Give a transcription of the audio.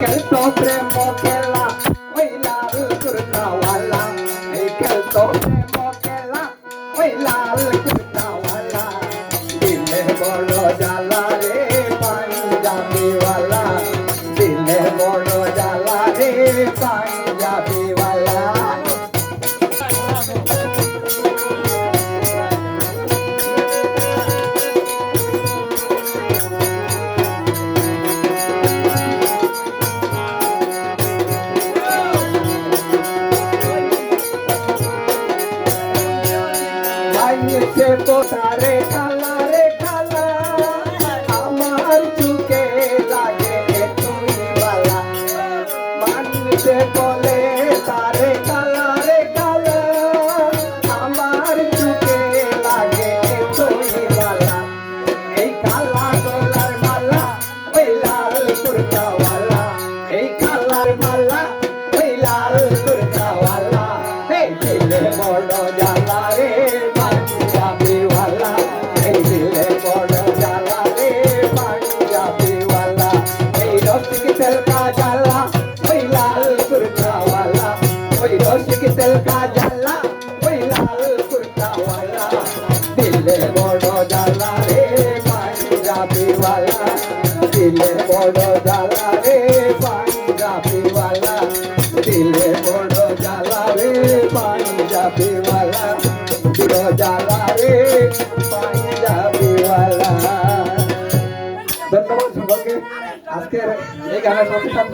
খেলতো প্রেম খেলা ওই লাল কুর্তাওয়ালা, এই খেলতো প্রেম খেলা ওই লাল কুর্তাওয়ালা, দিলে বড় জ্বালা রে পাঞ্জাবিওয়ালা, দিলে বড় জ্বালা রে পাঞ্জাবিওয়ালা। সে পোতারে খালা রে খালা, আমার চুকে লাগে তুই বালা, মানুষে বলে তারে খালা রে খালা, আমার চুকে লাগে তুই বালা, এই কালা গলার মালা ওই লাল কুর্তাওয়ালা, এই কালার মালা ওই লাল কুর্তাওয়ালা, এই দিলে বড় জ্বালা রে পাঞ্জাবিওয়ালা, এই দিলে বড় জ্বালা রে পাঞ্জাবিওয়ালা, এই রসিক তেল কা জ্বালা ওই লাল কুর্তাওয়ালা, ওই রসিক তেল কা জ্বালা ওই লাল কুর্তাওয়ালা, দিলে বড় জ্বালা রে পাঞ্জাবিওয়ালা, দিলে বড় জ্বালা রে পাঞ্জাবিওয়ালা, দিলে বড় জ্বালা রে পাঞ্জাবিওয়ালা, দিল জ্বালা রে পাঞ্জাবিওয়ালা। ধন্যবাদ সকলকে। আজকের এই গানের প্রতিষ্ঠান